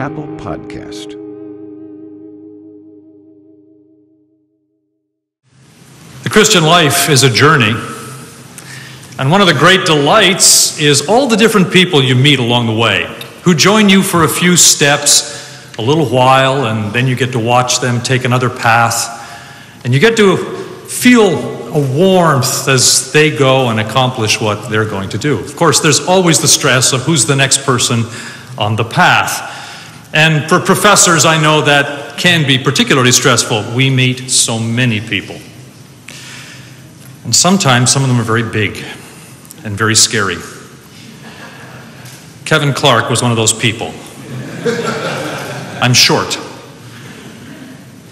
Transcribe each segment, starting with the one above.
Chapel Podcast. The Christian life is a journey, and one of the great delights is all the different people you meet along the way, who join you for a few steps, a little while, and then you get to watch them take another path, and you get to feel a warmth as they go and accomplish what they're going to do. Of course, there's always the stress of who's the next person on the path. And for professors, I know that can be particularly stressful. We meet so many people. And sometimes some of them are very big and very scary. Kevin Clark was one of those people. I'm short.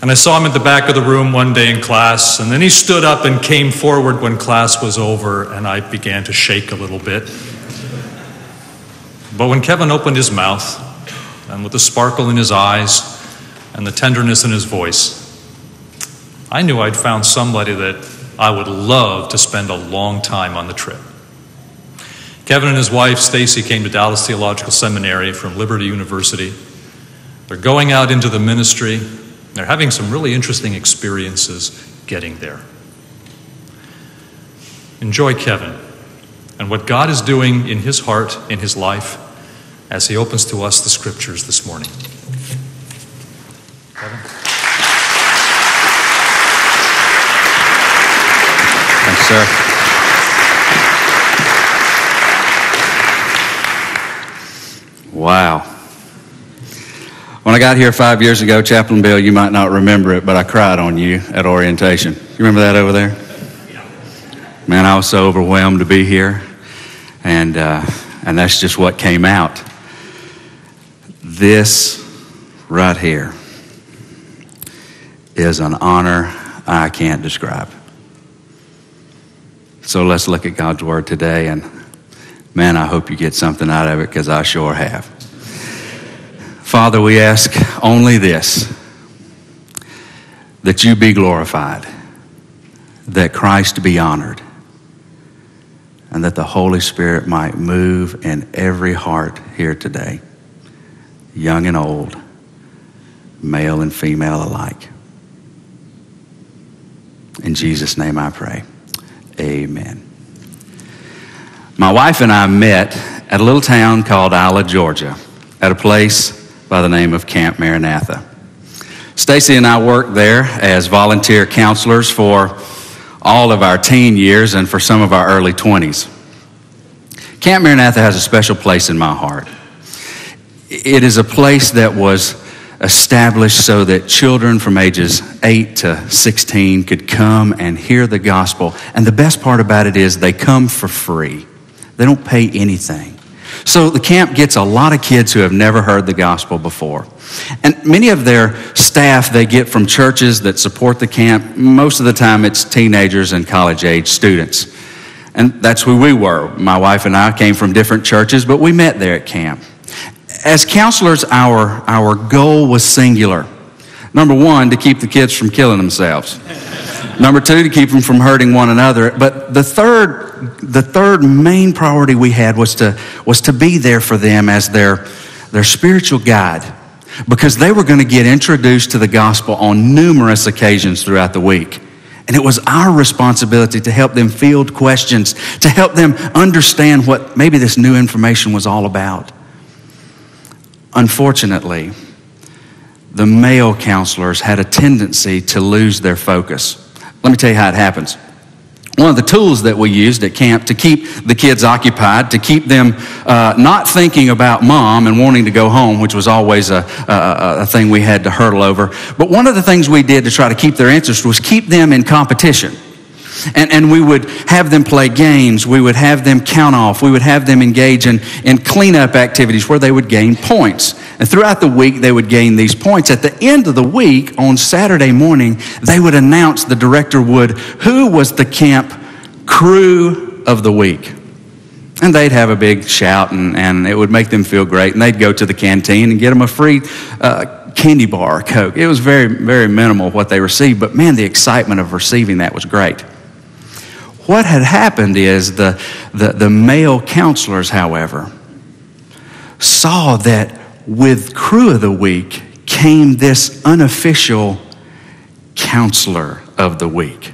And I saw him at the back of the room one day in class, and then he stood up and came forward when class was over, and I began to shake a little bit. But when Kevin opened his mouth, and with the sparkle in his eyes and the tenderness in his voice, I knew I'd found somebody that I would love to spend a long time on the trip. Kevin and his wife, Stacy, came to Dallas Theological Seminary from Liberty University. They're going out into the ministry. They're having some really interesting experiences getting there. Enjoy Kevin and what God is doing in his heart, in his life, as he opens to us the scriptures this morning. Kevin? Thanks, sir. Wow. When I got here 5 years ago, Chaplain Bill, you might not remember it, but I cried on you at orientation. You remember that over there? Man, I was so overwhelmed to be here, and that's just what came out. This right here is an honor I can't describe. So let's look at God's Word today, and man, I hope you get something out of it, because I sure have. Father, we ask only this, that you be glorified, that Christ be honored, and that the Holy Spirit might move in every heart here today, young and old, male and female alike. In Jesus' name I pray. Amen. My wife and I met at a little town called Isla, Georgia, at a place by the name of Camp Maranatha. Stacy and I worked there as volunteer counselors for all of our teen years and for some of our early 20s. Camp Maranatha has a special place in my heart. It is a place that was established so that children from ages 8 to 16 could come and hear the gospel. And the best part about it is they come for free. They don't pay anything. So the camp gets a lot of kids who have never heard the gospel before. And many of their staff they get from churches that support the camp. Most of the time it's teenagers and college-age students. And that's who we were. My wife and I came from different churches, but we met there at camp. As counselors, our goal was singular. Number one, to keep the kids from killing themselves. Number two, to keep them from hurting one another. But the third main priority we had was to be there for them as their spiritual guide, because they were going to get introduced to the gospel on numerous occasions throughout the week. And it was our responsibility to help them field questions, to help them understand what maybe this new information was all about. Unfortunately, the male counselors had a tendency to lose their focus. Let me tell you how it happens. One of the tools that we used at camp to keep the kids occupied, to keep them not thinking about mom and wanting to go home, which was always a thing we had to hurdle over. But one of the things we did to try to keep their interest was keep them in competition. And we would have them play games. We would have them count off. We would have them engage in cleanup activities where they would gain points. And throughout the week, they would gain these points. At the end of the week, on Saturday morning, they would announce, the director would, who was the camp crew of the week. And they'd have a big shout, and it would make them feel great. And they'd go to the canteen and get them a free candy bar or Coke. It was very, very minimal what they received. But man, the excitement of receiving that was great. What had happened is the male counselors, however, saw that with Crew of the Week came this unofficial Counselor of the Week.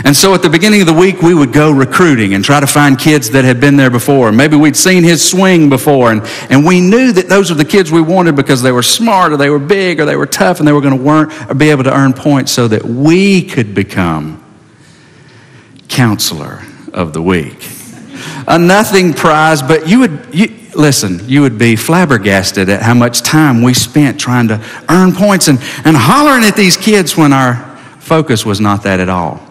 And so at the beginning of the week, we would go recruiting and try to find kids that had been there before. Maybe we'd seen his swing before, and we knew that those were the kids we wanted because they were smart, or they were big, or they were tough, and they were going to be able to earn points so that we could become Counselor of the Week. A nothing prize, but you would be flabbergasted at how much time we spent trying to earn points and hollering at these kids when our focus was not that at all.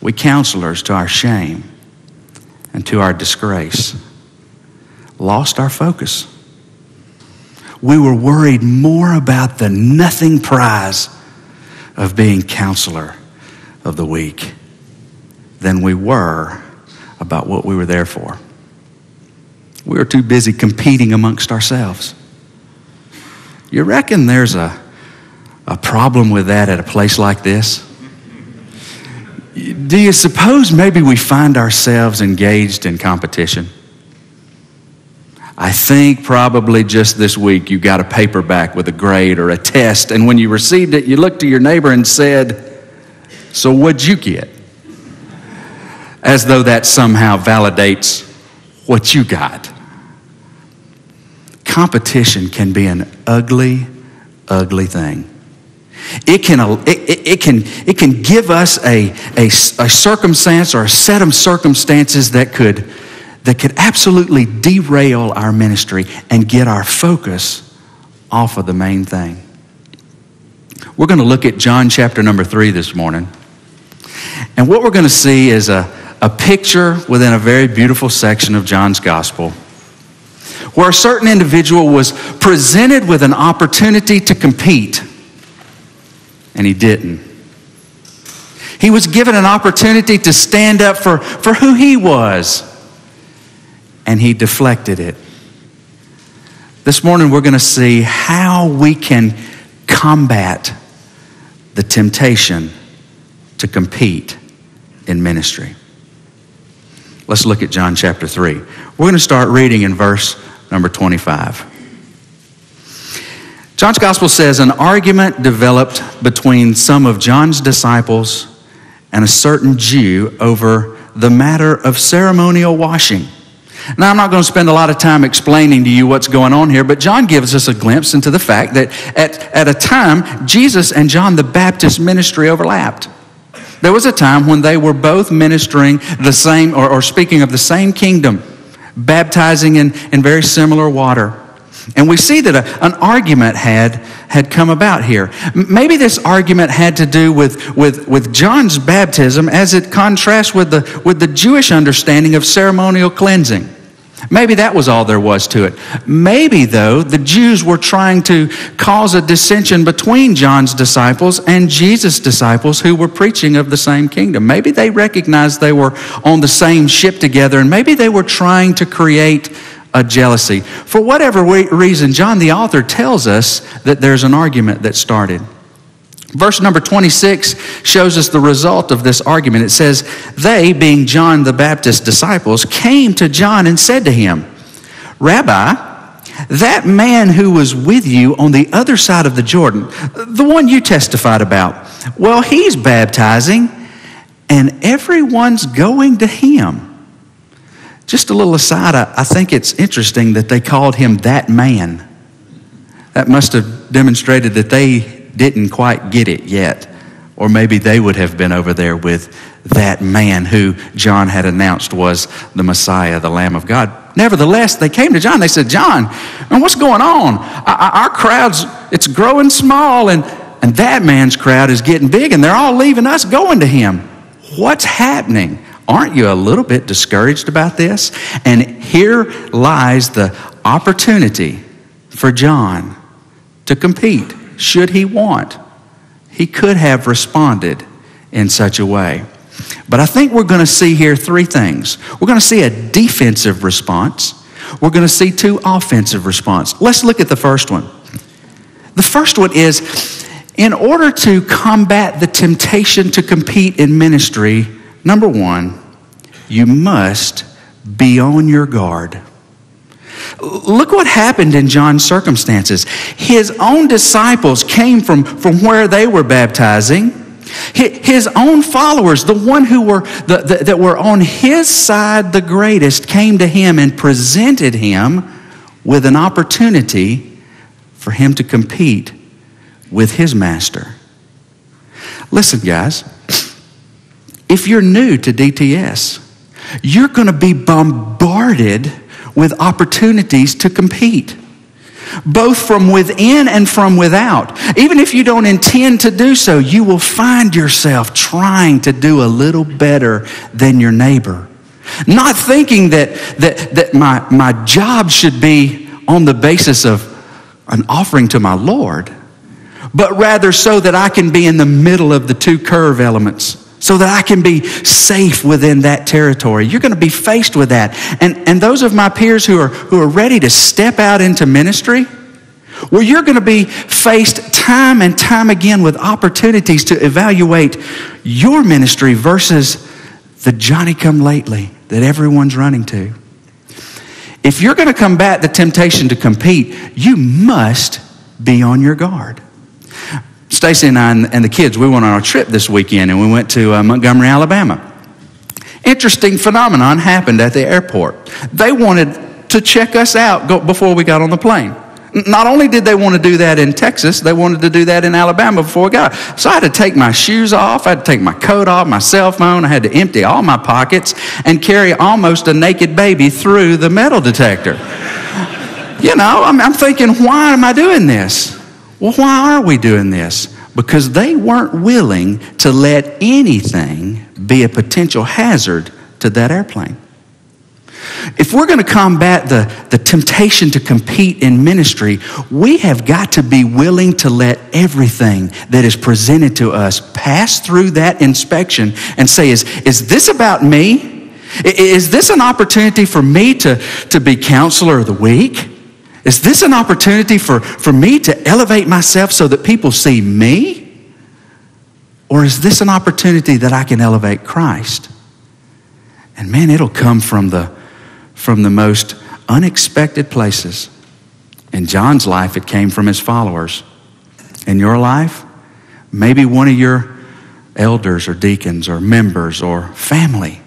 We counselors, to our shame and to our disgrace, lost our focus. We were worried more about the nothing prize of being Counselor of the Week than we were about what we were there for. We were too busy competing amongst ourselves. You reckon there's a problem with that at a place like this? Do you suppose maybe we find ourselves engaged in competition? I think probably just this week you got a paperback with a grade or a test, and when you received it, you looked to your neighbor and said, "So what'd you get?" As though that somehow validates what you got. Competition can be an ugly, ugly thing. It can give us a circumstance or a set of circumstances that could absolutely derail our ministry and get our focus off of the main thing. We're going to look at John chapter number 3 this morning. And what we're going to see is a picture within a very beautiful section of John's gospel where a certain individual was presented with an opportunity to compete, and he didn't. He was given an opportunity to stand up for who he was, and he deflected it. This morning we're going to see how we can combat the temptation to compete in ministry. Let's look at John chapter 3. We're going to start reading in verse number 25. John's gospel says, an argument developed between some of John's disciples and a certain Jew over the matter of ceremonial washing. Now, I'm not going to spend a lot of time explaining to you what's going on here, but John gives us a glimpse into the fact that at a time, Jesus and John the Baptist's ministry overlapped. There was a time when they were both ministering the same, or speaking of the same kingdom, baptizing in very similar water. And we see that an argument had come about here. Maybe this argument had to do with John's baptism as it contrasts with the Jewish understanding of ceremonial cleansing. Maybe that was all there was to it. Maybe, though, the Jews were trying to cause a dissension between John's disciples and Jesus' disciples who were preaching of the same kingdom. Maybe they recognized they were on the same ship together, and maybe they were trying to create a jealousy. For whatever reason, John the author tells us that there's an argument that started. Verse number 26 shows us the result of this argument. It says, they, being John the Baptist's disciples, came to John and said to him, Rabbi, that man who was with you on the other side of the Jordan, the one you testified about, well, he's baptizing and everyone's going to him. Just a little aside, I think it's interesting that they called him that man. That must have demonstrated that they didn't quite get it yet. Or maybe they would have been over there with that man who John had announced was the Messiah, the Lamb of God. Nevertheless, they came to John. They said, John, what's going on? Our crowd's, it's growing small, and that man's crowd is getting big, and they're all leaving us going to him. What's happening? Aren't you a little bit discouraged about this? And here lies the opportunity for John to compete. Should he want, he could have responded in such a way. But I think we're going to see here three things. We're going to see a defensive response. We're going to see two offensive responses. Let's look at the first one. The first one is, in order to combat the temptation to compete in ministry, number one, you must be on your guard. Look what happened in John's circumstances. His own disciples came from where they were baptizing. His own followers, the one who were that were on his side the greatest, came to him and presented him with an opportunity for him to compete with his master. Listen, guys, if you're new to DTS, you're going to be bombarded with opportunities to compete, both from within and from without. Even if you don't intend to do so, you will find yourself trying to do a little better than your neighbor. Not thinking that my job should be on the basis of an offering to my Lord, but rather so that I can be in the middle of the two curve elements, so that I can be safe within that territory. You're going to be faced with that. And those of my peers who are ready to step out into ministry, well, you're going to be faced time and time again with opportunities to evaluate your ministry versus the Johnny-come-lately that everyone's running to. If you're going to combat the temptation to compete, you must be on your guard. Stacy and I and the kids, we went on our trip this weekend, and we went to Montgomery, Alabama. Interesting phenomenon happened at the airport. They wanted to check us out before we got on the plane. Not only did they want to do that in Texas, they wanted to do that in Alabama before we got. So I had to take my shoes off, I had to take my coat off, my cell phone, I had to empty all my pockets and carry almost a naked baby through the metal detector. You know, I'm thinking, why am I doing this? Well, why are we doing this? Because they weren't willing to let anything be a potential hazard to that airplane. If we're going to combat the temptation to compete in ministry, we have got to be willing to let everything that is presented to us pass through that inspection and say, is this about me? Is this an opportunity for me to be counselor of the week? Is this an opportunity for me to elevate myself so that people see me? Or is this an opportunity that I can elevate Christ? And man, it'll come from the most unexpected places. In John's life, it came from his followers. In your life, maybe one of your elders or deacons or members or family.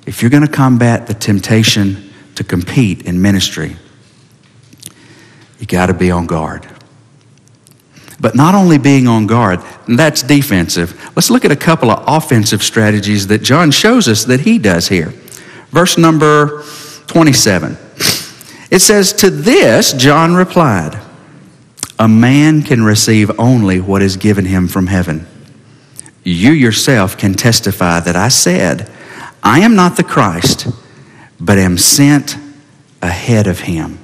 If you're going to combat the temptation to compete in ministry, you got to be on guard. But not only being on guard, and that's defensive. Let's look at a couple of offensive strategies that John shows us that he does here. Verse number 27. It says, "To this John replied, a man can receive only what is given him from heaven. You yourself can testify that I said, I am not the Christ, but am sent ahead of him."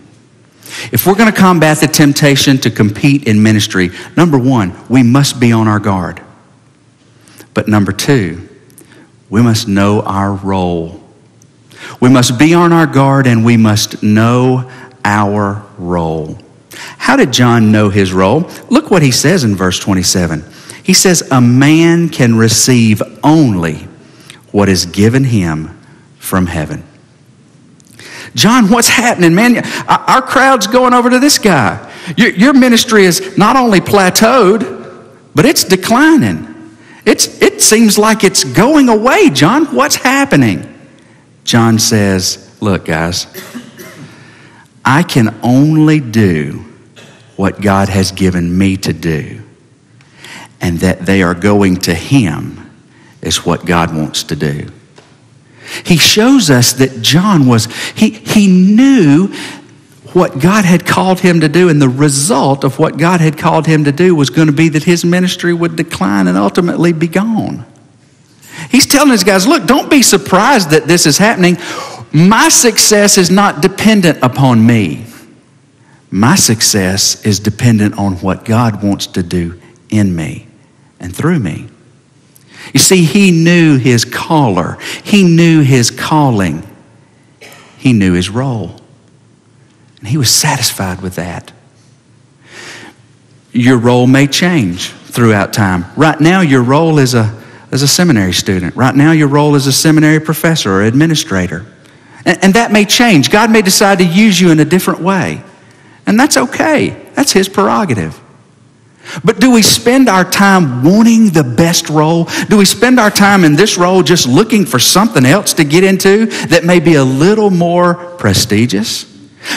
If we're going to combat the temptation to compete in ministry, number one, we must be on our guard. But number two, we must know our role. We must be on our guard and we must know our role. How did John know his role? Look what he says in verse 27. He says, a man can receive only what is given him from heaven. John, what's happening, man? Our crowd's going over to this guy. Your ministry is not only plateaued, but it's declining. It seems like it's going away, John. What's happening? John says, look, guys, I can only do what God has given me to do, and that they are going to him is what God wants to do. He shows us that John he knew what God had called him to do, and the result of what God had called him to do was going to be that his ministry would decline and ultimately be gone. He's telling his guys, look, don't be surprised that this is happening. My success is not dependent upon me. My success is dependent on what God wants to do in me and through me. You see, he knew his caller. He knew his calling. He knew his role. And he was satisfied with that. Your role may change throughout time. Right now, your role is as a seminary student. Right now, your role is a seminary professor or administrator. And that may change. God may decide to use you in a different way. And that's okay. That's his prerogative. But do we spend our time wanting the best role? Do we spend our time in this role just looking for something else to get into that may be a little more prestigious?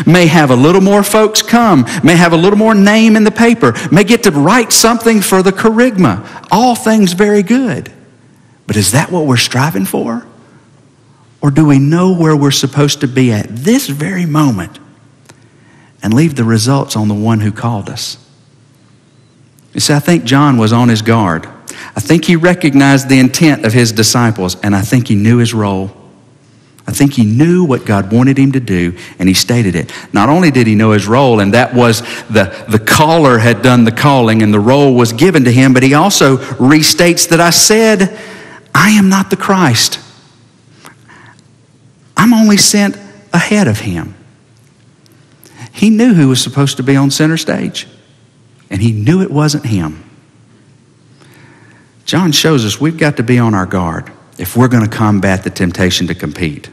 May have a little more folks come, may have a little more name in the paper, may get to write something for the Kerygma. All things very good. But is that what we're striving for? Or do we know where we're supposed to be at this very moment and leave the results on the one who called us? You see, I think John was on his guard. I think he recognized the intent of his disciples, and I think he knew his role. I think he knew what God wanted him to do, and he stated it. Not only did he know his role, and that was the caller had done the calling and the role was given to him, but he also restates that I said, I am not the Christ. I'm only sent ahead of him. He knew who was supposed to be on center stage, and he knew it wasn't him. John shows us we've got to be on our guard if we're going to combat the temptation to compete.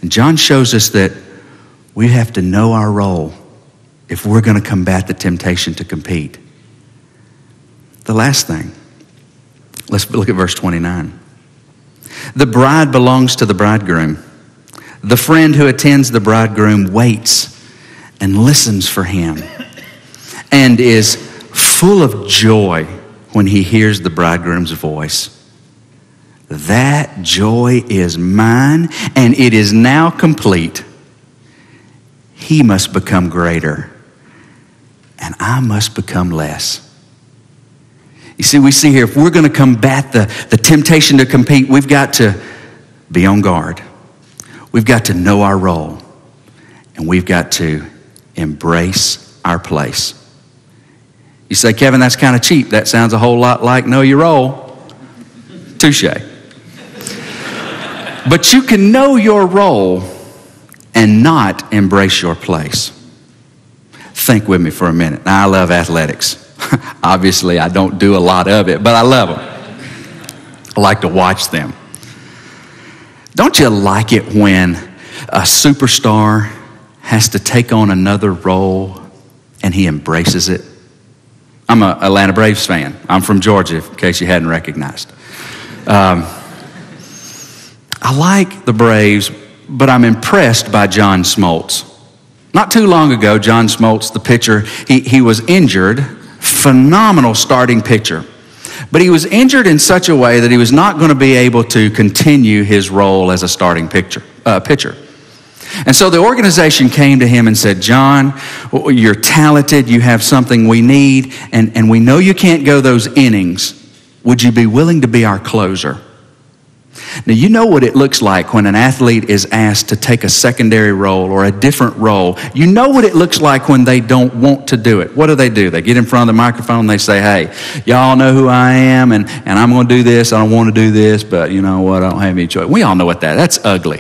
And John shows us that we have to know our role if we're going to combat the temptation to compete. The last thing, let's look at verse 29. The bride belongs to the bridegroom. The friend who attends the bridegroom waits and listens for him and is full of joy when he hears the bridegroom's voice. That joy is mine, and it is now complete. He must become greater, and I must become less. You see, we see here, if we're going to combat the temptation to compete, we've got to be on guard. We've got to know our role, and we've got to embrace our place. You say, Kevin, that's kind of cheap. That sounds a whole lot like know your role. Touche. But you can know your role and not embrace your place. Think with me for a minute. Now, I love athletics. Obviously, I don't do a lot of it, but I love them. I like to watch them. Don't you like it when a superstar has to take on another role and he embraces it? I'm an Atlanta Braves fan. I'm from Georgia, in case you hadn't recognized. I like the Braves, but I'm impressed by John Smoltz. Not too long ago, John Smoltz, the pitcher, he was injured. Phenomenal starting pitcher. But he was injured in such a way that he was not going to be able to continue his role as a starting pitcher. And so the organization came to him and said, John, you're talented, you have something we need, and we know you can't go those innings. Would you be willing to be our closer? Now, you know what it looks like when an athlete is asked to take a secondary role or a different role. You know what it looks like when they don't want to do it. What do? They get in front of the microphone and they say, hey, y'all know who I am, and I'm going to do this. I don't want to do this, but you know what? I don't have any choice. We all know what that's ugly.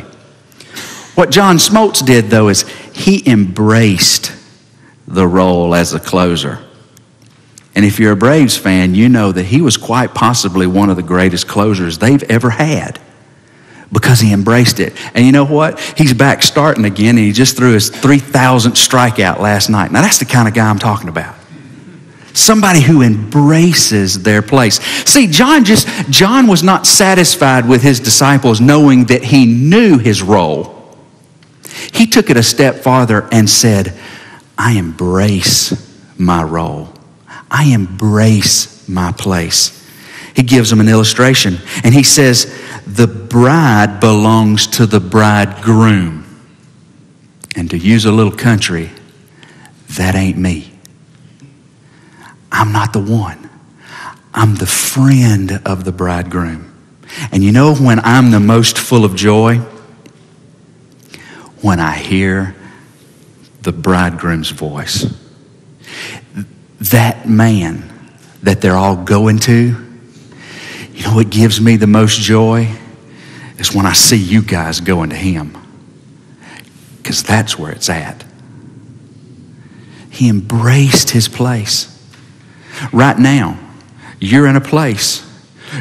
What John Smoltz did, though, is he embraced the role as a closer. And if you're a Braves fan, you know that he was quite possibly one of the greatest closers they've ever had because he embraced it. And you know what? He's back starting again, and he just threw his 3,000th strikeout last night. Now, that's the kind of guy I'm talking about. Somebody who embraces their place. See, John was not satisfied with his disciples knowing that he knew his role. He took it a step farther and said, I embrace my role. I embrace my place. He gives them an illustration, and he says, the bride belongs to the bridegroom. And to use a little country, that ain't me. I'm not the one. I'm the friend of the bridegroom. And you know when I'm the most full of joy? When I hear the bridegroom's voice. That man that they're all going to, you know what gives me the most joy? Is when I see you guys going to him. Because that's where it's at. He embraced his place. Right now, you're in a place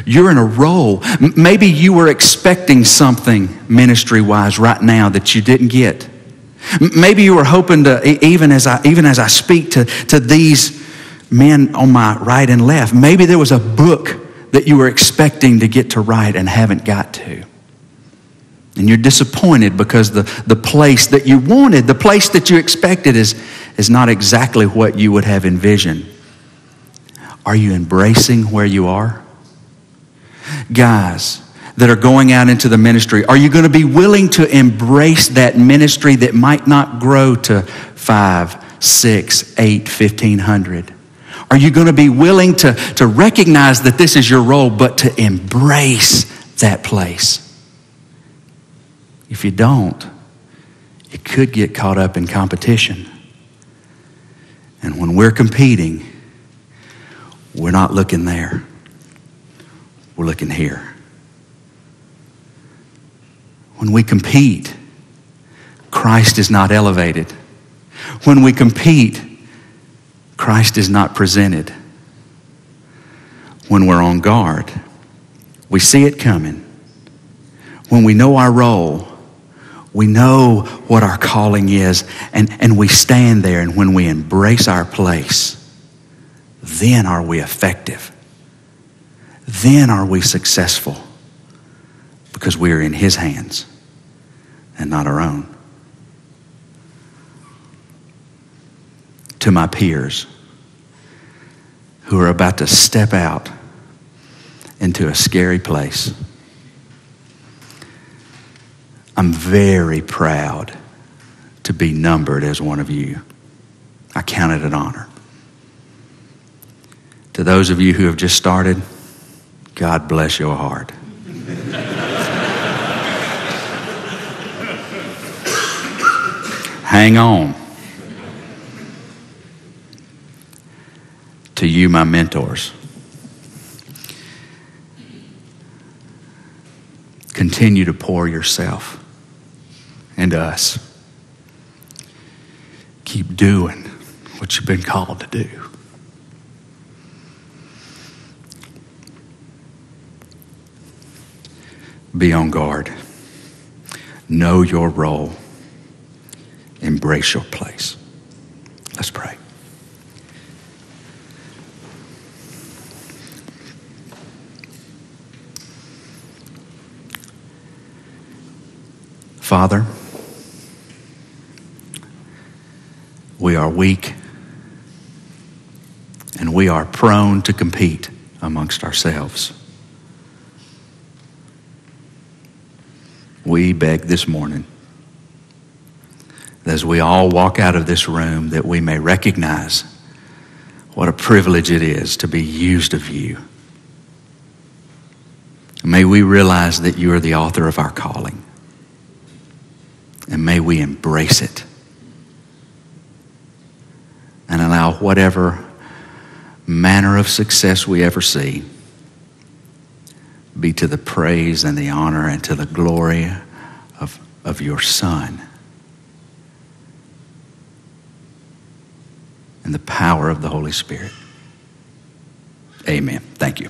You're in a role. Maybe you were expecting something ministry-wise right now that you didn't get. Maybe you were hoping to, even as I speak to these men on my right and left, maybe there was a book that you were expecting to get to write and haven't got to. And you're disappointed because the place that you wanted, the place that you expected is not exactly what you would have envisioned. Are you embracing where you are? Guys that are going out into the ministry, are you going to be willing to embrace that ministry that might not grow to 5, 6, 8, 1,500? Are you going to be willing to recognize that this is your role, but to embrace that place? If you don't, you could get caught up in competition. And when we're competing, we're not looking there. We're looking here. When we compete, Christ is not elevated. When we compete, Christ is not presented. When we're on guard, we see it coming. When we know our role, we know what our calling is, and we stand there, and when we embrace our place, then are we effective. Then are we successful, because we are in His hands and not our own. To my peers who are about to step out into a scary place, I'm very proud to be numbered as one of you. I count it an honor. To those of you who have just started, God bless your heart. Hang on. To you, my mentors, continue to pour yourself into us. Keep doing what you've been called to do. Be on guard. Know your role. Embrace your place. Let's pray. Father, we are weak and we are prone to compete amongst ourselves. We beg this morning that as we all walk out of this room, that we may recognize what a privilege it is to be used of you. May we realize that you are the author of our calling. And may we embrace it and allow whatever manner of success we ever see be to the praise and the honor and to the glory of your Son and the power of the Holy Spirit. Amen. Thank you.